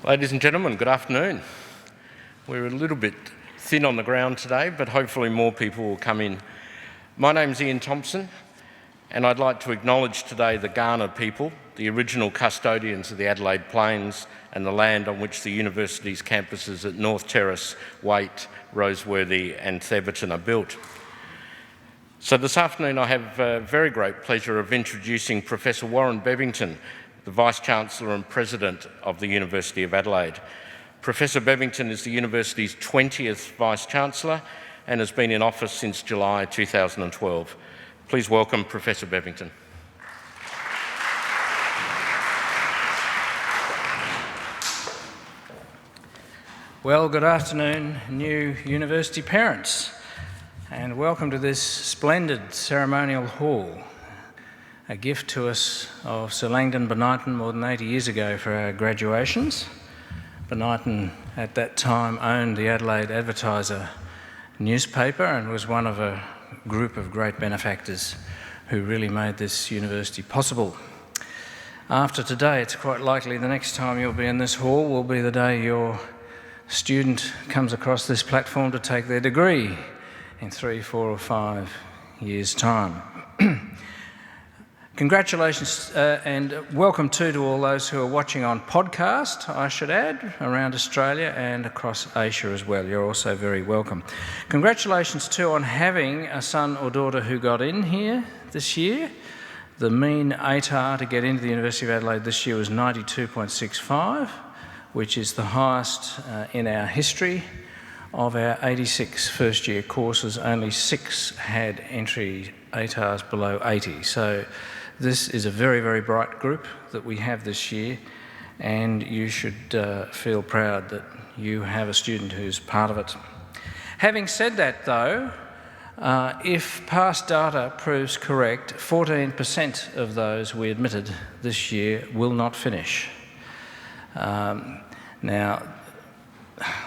Ladies and gentlemen, good afternoon. We're a little bit thin on the ground today, but hopefully more people will come in. My name's Ian Thompson, and I'd like to acknowledge today the Kaurna people, the original custodians of the Adelaide Plains and the land on which the university's campuses at North Terrace, Waite, Roseworthy and Theberton are built. So this afternoon I have a very great pleasure of introducing Professor Warren Bebbington, the Vice-Chancellor and President of the University of Adelaide. Professor Bebbington is the university's 20th Vice-Chancellor and has been in office since July 2012. Please welcome Professor Bebbington. Well, good afternoon, new university parents, and welcome to this splendid ceremonial hall, a gift to us of Sir Langdon Bonython more than 80 years ago for our graduations. Bonython at that time owned the Adelaide Advertiser newspaper and was one of a group of great benefactors who really made this university possible. After today, it's quite likely the next time you'll be in this hall will be the day your student comes across this platform to take their degree in 3, 4 or 5 years' time. Congratulations and welcome to all those who are watching on podcast, I should add, around Australia and across Asia as well. You're also very welcome. Congratulations too on having a son or daughter who got in here this year. The mean ATAR to get into the University of Adelaide this year was 92.65, which is the highest in our history. Of our 86 first-year courses, only 6 had entry ATARs below 80. So this is a very, very bright group that we have this year, and you should feel proud that you have a student who's part of it. Having said that, though, if past data proves correct, 14% of those we admitted this year will not finish. Now,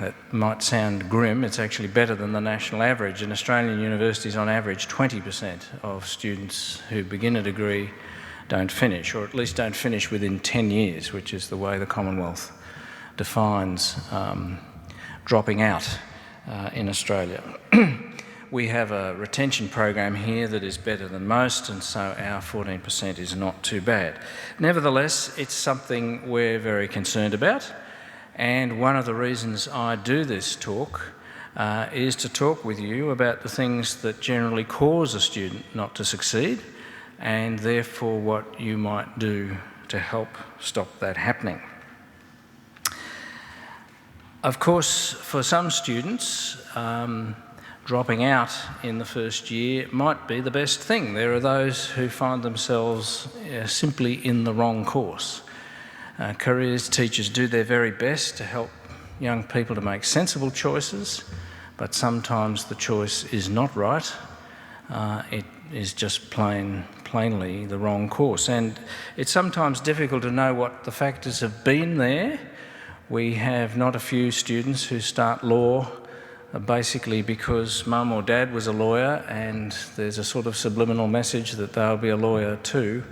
that might sound grim, it's actually better than the national average. In Australian universities, on average, 20% of students who begin a degree don't finish, or at least don't finish within 10 years, which is the way the Commonwealth defines dropping out in Australia. We have a retention program here that is better than most, and so our 14% is not too bad. Nevertheless, it's something we're very concerned about. And one of the reasons I do this talk is to talk with you about the things that generally cause a student not to succeed, and therefore what you might do to help stop that happening. Of course, for some students, dropping out in the first year might be the best thing. There are those who find themselves simply in the wrong course. Careers teachers do their very best to help young people to make sensible choices, but sometimes the choice is not right. It is just plainly the wrong course, and it's sometimes difficult to know what the factors have been there. We have not a few students who start law basically because mum or dad was a lawyer and there's a sort of subliminal message that they'll be a lawyer too,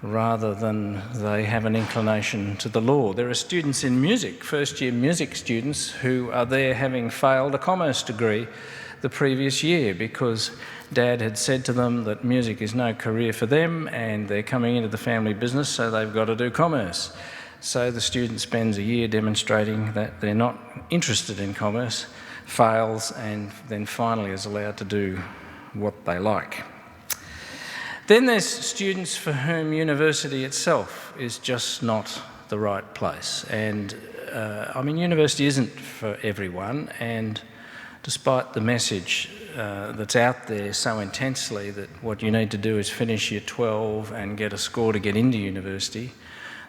rather than they have an inclination to the law. There are students in music, first-year music students, who are there having failed a commerce degree the previous year because Dad had said to them that music is no career for them and they're coming into the family business, so they've got to do commerce. So the student spends a year demonstrating that they're not interested in commerce, fails, and then finally is allowed to do what they like. Then there's students for whom university itself is just not the right place. And university isn't for everyone, and despite the message that's out there so intensely that what you need to do is finish year 12 and get a score to get into university,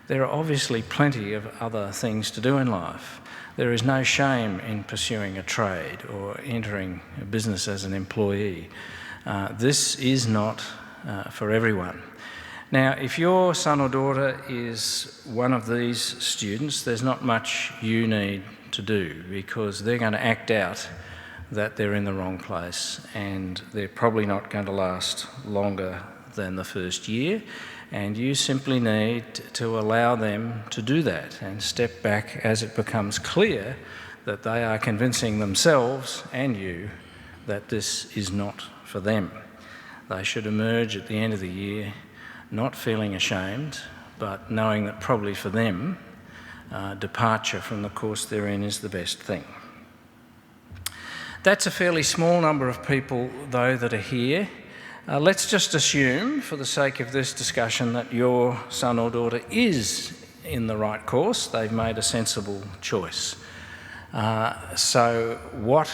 there are obviously plenty of other things to do in life. There is no shame in pursuing a trade or entering a business as an employee. This is not for everyone. Now, if your son or daughter is one of these students, there's not much you need to do because they're going to act out that they're in the wrong place and they're probably not going to last longer than the first year. And you simply need to allow them to do that and step back as it becomes clear that they are convincing themselves and you that this is not for them. They should emerge at the end of the year not feeling ashamed, but knowing that probably for them, departure from the course they're in is the best thing. That's a fairly small number of people, though, that are here. Let's just assume, for the sake of this discussion, that your son or daughter is in the right course. They've made a sensible choice. So what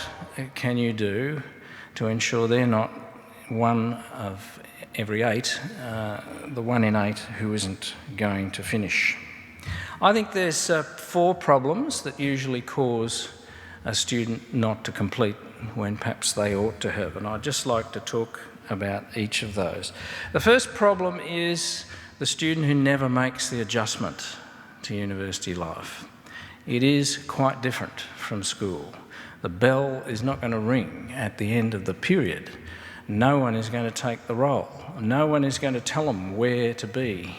can you do to ensure they're not one of every 8, the 1 in 8 who isn't going to finish? I think there's 4 problems that usually cause a student not to complete when perhaps they ought to have, and I'd just like to talk about each of those. The first problem is the student who never makes the adjustment to university life. It is quite different from school. The bell is not going to ring at the end of the period. No one is going to take the roll. No one is going to tell them where to be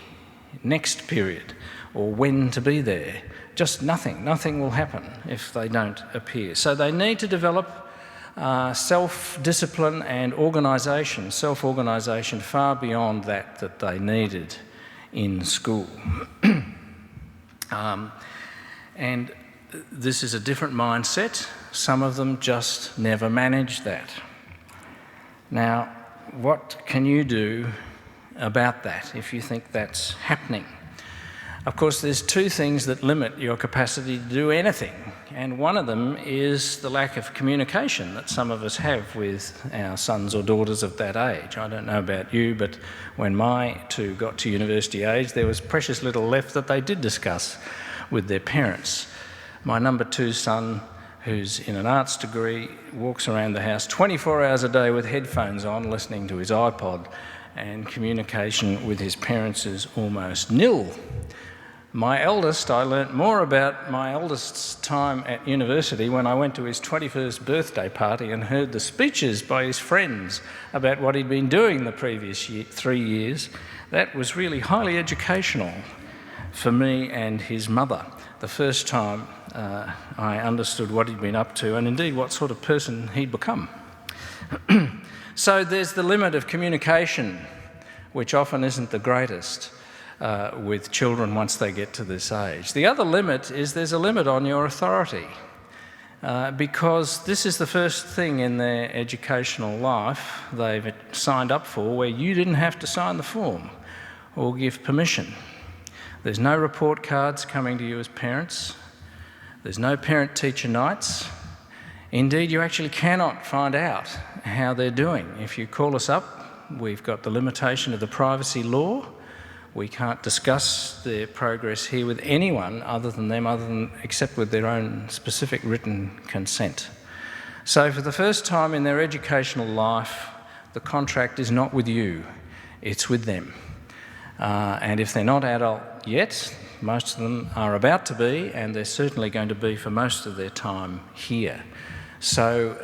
next period or when to be there. Just nothing. Nothing will happen if they don't appear. So they need to develop self-discipline and organisation, self-organisation far beyond that they needed in school. And this is a different mindset. Some of them just never manage that. Now, what can you do about that if you think that's happening? Of course, there's 2 things that limit your capacity to do anything, and one of them is the lack of communication that some of us have with our sons or daughters of that age. I don't know about you, but when my 2 got to university age, there was precious little left that they did discuss with their parents. My number 2 son, who's in an arts degree, walks around the house 24 hours a day with headphones on, listening to his iPod, and communication with his parents is almost nil. My eldest, I learnt more about my eldest's time at university when I went to his 21st birthday party and heard the speeches by his friends about what he'd been doing the previous 3 years. That was really highly educational for me and his mother. The first time I understood what he'd been up to and indeed what sort of person he'd become. So there's the limit of communication, which often isn't the greatest with children once they get to this age. The other limit is there's a limit on your authority because this is the first thing in their educational life they've signed up for where you didn't have to sign the form or give permission. There's no report cards coming to you as parents. There's no parent-teacher nights. Indeed, you actually cannot find out how they're doing. If you call us up, we've got the limitation of the privacy law. We can't discuss their progress here with anyone other than except with their own specific written consent. So for the first time in their educational life, the contract is not with you, it's with them. And if they're not adult yet, most of them are about to be, and they're certainly going to be for most of their time here. So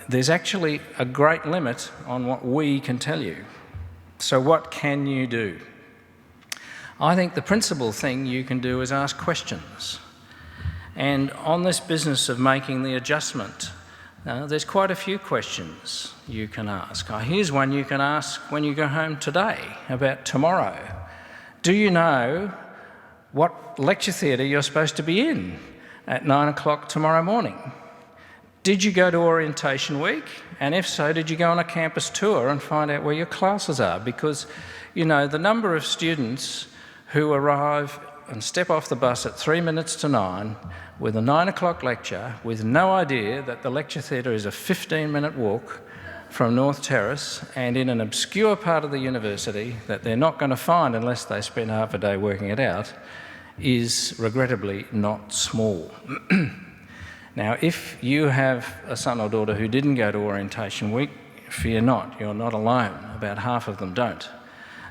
there's actually a great limit on what we can tell you. So what can you do? I think the principal thing you can do is ask questions. And on this business of making the adjustment, there's quite a few questions you can ask. Here's one you can ask when you go home today about tomorrow. Do you know what lecture theatre you're supposed to be in at 9 o'clock tomorrow morning? Did you go to orientation week? And if so, did you go on a campus tour and find out where your classes are? Because, you know, the number of students who arrive and step off the bus at 3 minutes to 9 with a 9 o'clock lecture with no idea that the lecture theatre is a 15-minute walk from North Terrace and in an obscure part of the university that they're not going to find unless they spend half a day working it out is regrettably not small. Now, if you have a son or daughter who didn't go to orientation week, fear not, you're not alone. About half of them don't.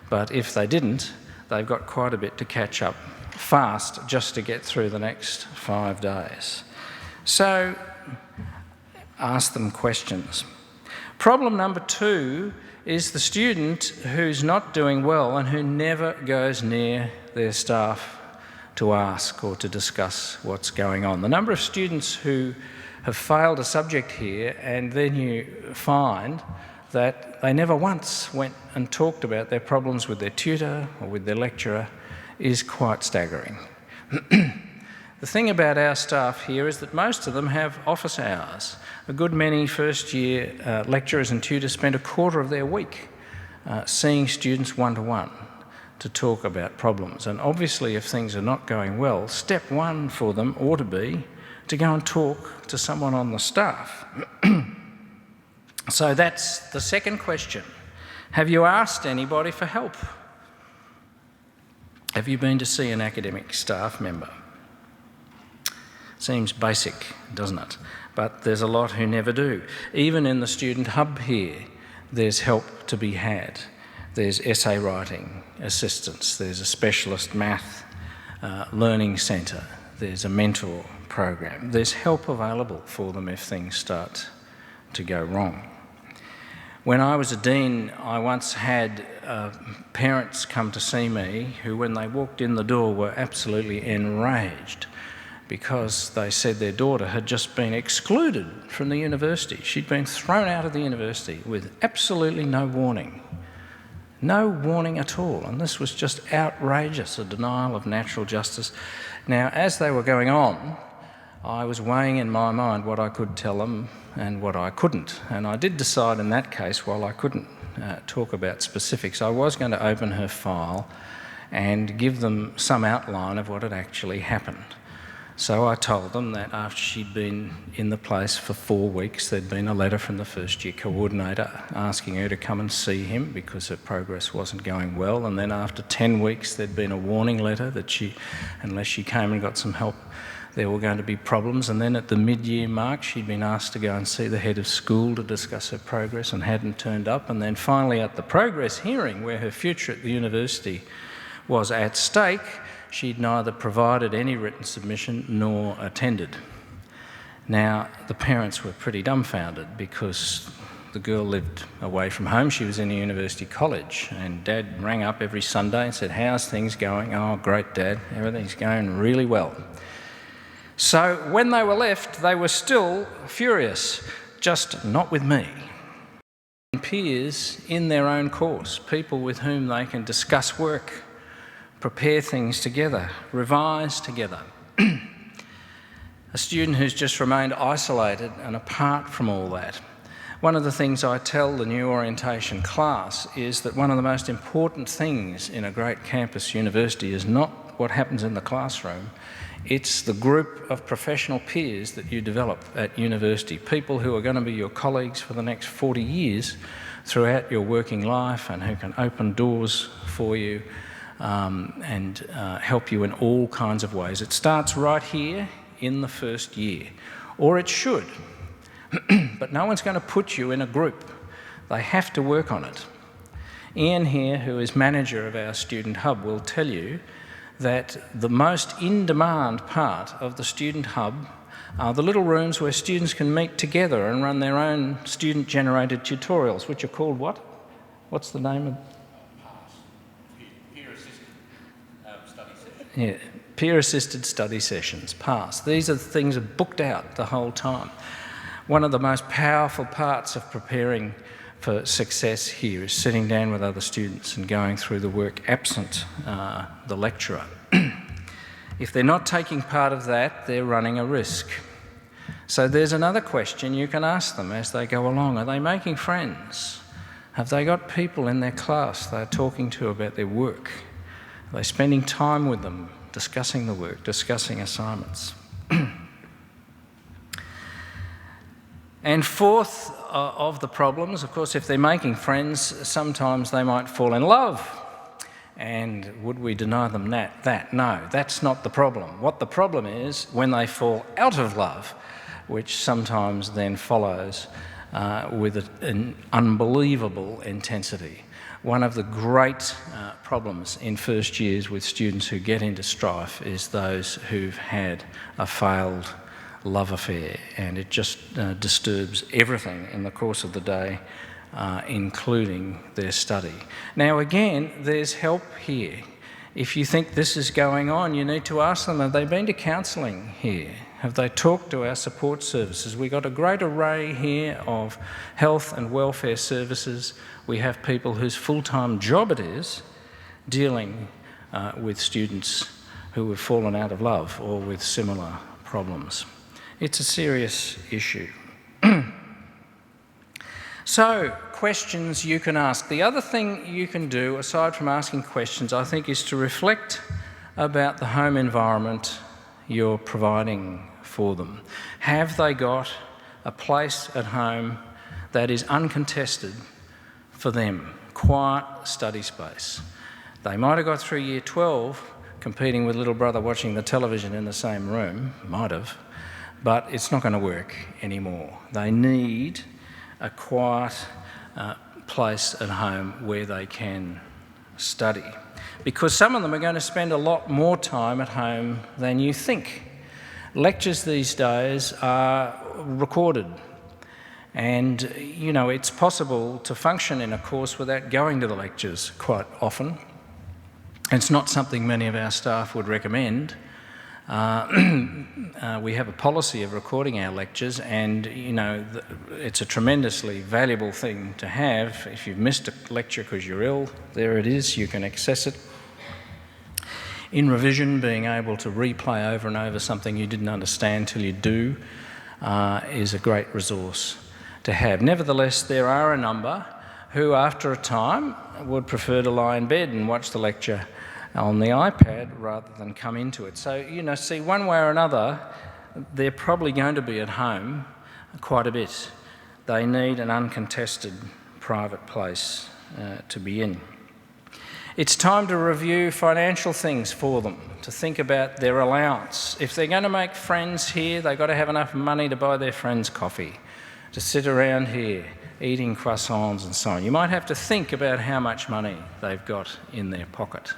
But if they didn't, they've got quite a bit to catch up fast just to get through the next 5 days. So ask them questions. Problem number 2 is the student who's not doing well and who never goes near their staff to ask or to discuss what's going on. The number of students who have failed a subject here and then you find that they never once went and talked about their problems with their tutor or with their lecturer is quite staggering. The thing about our staff here is that most of them have office hours. A good many first-year lecturers and tutors spend a quarter of their week seeing students one-to-one to talk about problems. And obviously, if things are not going well, step 1 for them ought to be to go and talk to someone on the staff. So that's the second question. Have you asked anybody for help? Have you been to see an academic staff member? Seems basic, doesn't it? But there's a lot who never do. Even in the student hub here, there's help to be had. There's essay writing assistance, there's a specialist math learning centre, there's a mentor program. There's help available for them if things start to go wrong. When I was a dean, I once had parents come to see me who, when they walked in the door, were absolutely enraged because they said their daughter had just been excluded from the university. She'd been thrown out of the university with absolutely no warning. No warning at all, and this was just outrageous, a denial of natural justice. Now, as they were going on, I was weighing in my mind what I could tell them and what I couldn't, and I did decide in that case, while I couldn't talk about specifics, I was going to open her file and give them some outline of what had actually happened. So I told them that after she'd been in the place for 4 weeks, there'd been a letter from the first-year coordinator asking her to come and see him because her progress wasn't going well, and then after 10 weeks there'd been a warning letter that unless she came and got some help, there were going to be problems, and then at the mid-year mark she'd been asked to go and see the head of school to discuss her progress and hadn't turned up, and then finally at the progress hearing, where her future at the university was at stake, she'd neither provided any written submission nor attended. Now, the parents were pretty dumbfounded because the girl lived away from home. She was in a university college, and Dad rang up every Sunday and said, "How's things going?" "Oh, great, Dad. Everything's going really well." So when they were left, they were still furious, just not with me. Peers in their own course, people with whom they can discuss work, prepare things together, revise together. A student who's just remained isolated and apart from all that. One of the things I tell the new orientation class is that one of the most important things in a great campus university is not what happens in the classroom, it's the group of professional peers that you develop at university, people who are going to be your colleagues for the next 40 years throughout your working life and who can open doors for you and help you in all kinds of ways. It starts right here in the first year, or it should, but no one's going to put you in a group. They have to work on it. Ian here, who is manager of our student hub, will tell you that the most in-demand part of the student hub are the little rooms where students can meet together and run their own student-generated tutorials, which are called what? What's the name of? Yeah, peer-assisted study sessions, PASS. These are the things that are booked out the whole time. One of the most powerful parts of preparing for success here is sitting down with other students and going through the work absent the lecturer. If they're not taking part of that, they're running a risk. So there's another question you can ask them as they go along. Are they making friends? Have they got people in their class they're talking to about their work? Are they spending time with them, discussing the work, discussing assignments? And fourth of the problems, of course, if they're making friends, sometimes they might fall in love. And would we deny them that? No, that's not the problem. What the problem is when they fall out of love, which sometimes then follows with an unbelievable intensity. One of the great problems in first years with students who get into strife is those who've had a failed love affair, and it just disturbs everything in the course of the day, including their study. Now again, there's help here. If you think this is going on, you need to ask them, have they been to counselling here? Have they talked to our support services? We've got a great array here of health and welfare services. We have people whose full-time job it is dealing with students who have fallen out of love or with similar problems. It's a serious issue. So, questions you can ask. The other thing you can do, aside from asking questions, I think, is to reflect about the home environment you're providing for them. Have they got a place at home that is uncontested for them? Quiet study space. They might have got through year 12 competing with little brother watching the television in the same room, might have, but it's not going to work anymore. They need a quiet place at home where they can study, because some of them are going to spend a lot more time at home than you think. Lectures these days are recorded, and you know, it's possible to function in a course without going to the lectures quite often. It's not something many of our staff would recommend. We have a policy of recording our lectures, and you know, it's a tremendously valuable thing to have. If you've missed a lecture because you're ill, there it is, you can access it. In revision, being able to replay over and over something you didn't understand till you do is a great resource to have. Nevertheless, there are a number who, after a time, would prefer to lie in bed and watch the lecture on the iPad rather than come into it. So, you know, see, one way or another, they're probably going to be at home quite a bit. They need an uncontested private place to be in. It's time to review financial things for them, to think about their allowance. If they're going to make friends here, they've got to have enough money to buy their friends coffee, to sit around here eating croissants and so on. You might have to think about how much money they've got in their pocket.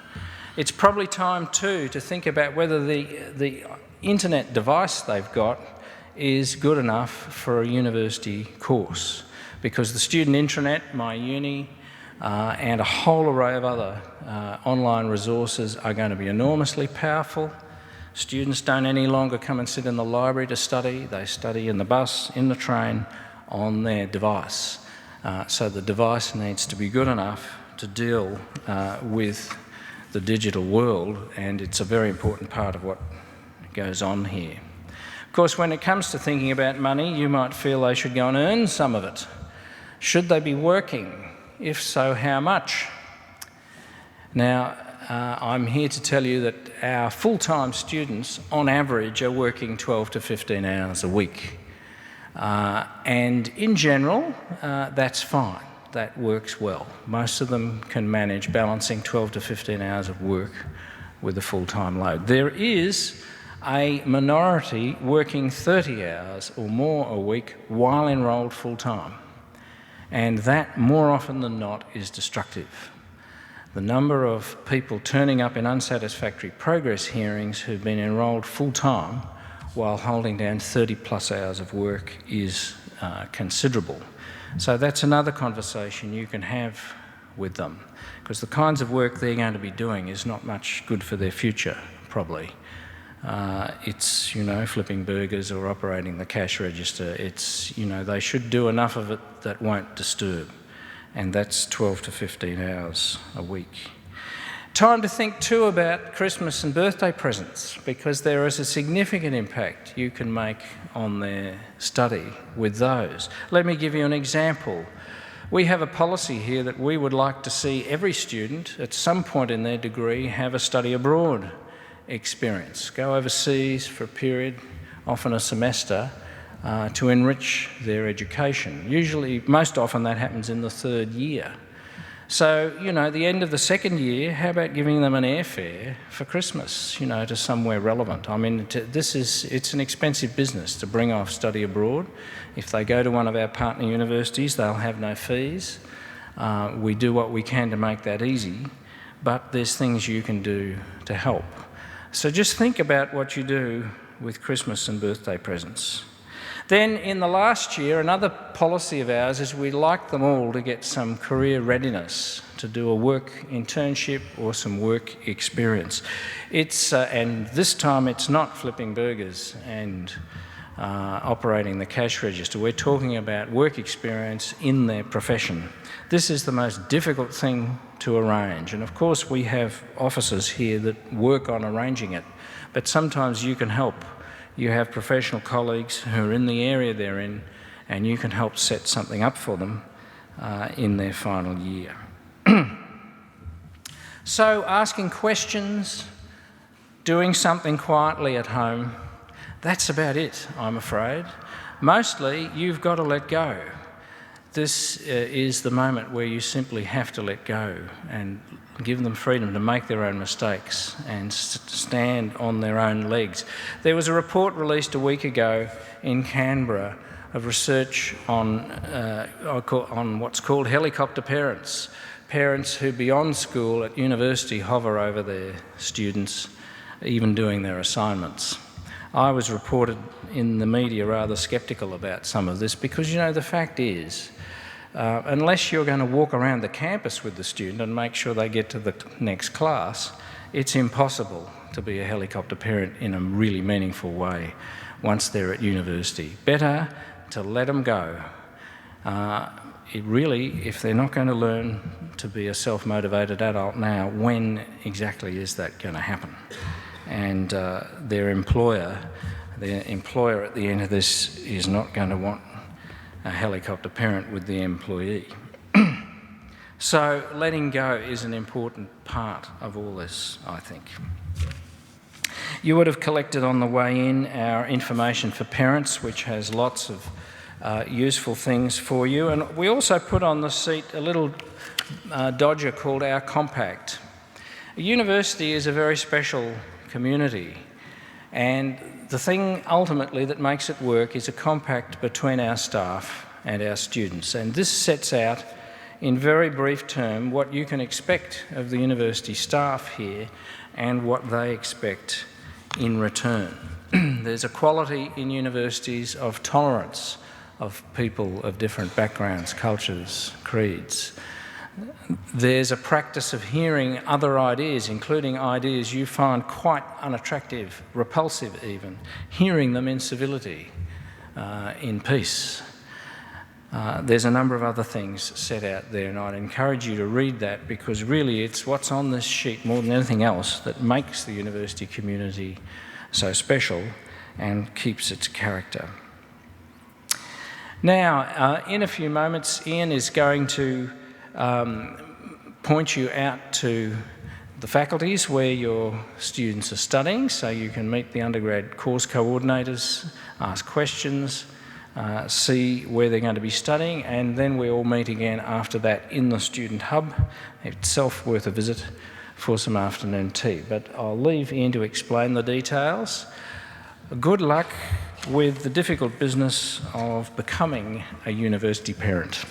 It's probably time too to think about whether the internet device they've got is good enough for a university course, because the student intranet, My Uni, and a whole array of other online resources are going to be enormously powerful. Students don't any longer come and sit in the library to study. They study in the bus, in the train, on their device. So the device needs to be good enough to deal with the digital world, and it's a very important part of what goes on here. Of course, when it comes to thinking about money, you might feel they should go and earn some of it. Should they be working? If so, how much? Now, I'm here to tell you that our full-time students, on average, are working 12 to 15 hours a week. And in general, that's fine. That works well. Most of them can manage balancing 12 to 15 hours of work with a full-time load. There is a minority working 30 hours or more a week while enrolled full-time. And that, more often than not, is destructive. The number of people turning up in unsatisfactory progress hearings who've been enrolled full-time while holding down 30+ hours of work is considerable. So that's another conversation you can have with them, because the kinds of work they're going to be doing is not much good for their future, probably. It's, you know, flipping burgers or operating the cash register. It's, you know, they should do enough of it that won't disturb. And that's 12 to 15 hours a week. Time to think too about Christmas and birthday presents, because there is a significant impact you can make on their study with those. Let me give you an example. We have a policy here that we would like to see every student at some point in their degree have a study abroad experience, go overseas for a period, often a semester, to enrich their education. Usually, most often that happens in the third year. So, you know, the end of the second year, how about giving them an airfare for Christmas, you know, to somewhere relevant? I mean, it's an expensive business to bring off study abroad. If they go to one of our partner universities, they'll have no fees. We do what we can to make that easy, but there's things you can do to help. So just think about what you do with Christmas and birthday presents. Then in the last year, another policy of ours is we like them all to get some career readiness, to do a work internship or some work experience. And this time it's not flipping burgers and operating the cash register. We're talking about work experience in their profession. This is the most difficult thing to arrange, and of course we have officers here that work on arranging it, but sometimes you can help. You have professional colleagues who are in the area they're in, and you can help set something up for them in their final year. So asking questions, doing something quietly at home, that's about it, I'm afraid. Mostly, you've got to let go. This is the moment where you simply have to let go and give them freedom to make their own mistakes and stand on their own legs. There was a report released a week ago in Canberra of research on what's called helicopter parents, parents who beyond school at university hover over their students, even doing their assignments. I was reported in the media rather sceptical about some of this because, you know, the fact is, unless you're going to walk around the campus with the student and make sure they get to the next class, it's impossible to be a helicopter parent in a really meaningful way once they're at university. Better to let them go. If they're not going to learn to be a self-motivated adult now, when exactly is that going to happen? And their employer at the end of this is not going to want a helicopter parent with the employee. So letting go is an important part of all this, I think. You would have collected on the way in our information for parents, which has lots of useful things for you. And we also put on the seat a little dodger called our compact. A university is a very special community, and the thing ultimately that makes it work is a compact between our staff and our students, and this sets out in very brief term what you can expect of the university staff here and what they expect in return. There's a quality in universities of tolerance of people of different backgrounds, cultures, creeds. There's a practice of hearing other ideas, including ideas you find quite unattractive, repulsive even, hearing them in civility, in peace. There's a number of other things set out there, and I'd encourage you to read that, because really it's what's on this sheet more than anything else that makes the university community so special and keeps its character. Now, in a few moments, Ian is going to point you out to the faculties where your students are studying, so you can meet the undergrad course coordinators, ask questions, see where they're going to be studying, and then we all meet again after that in the student hub, itself worth a visit, for some afternoon tea. But I'll leave Ian to explain the details. Good luck with the difficult business of becoming a university parent.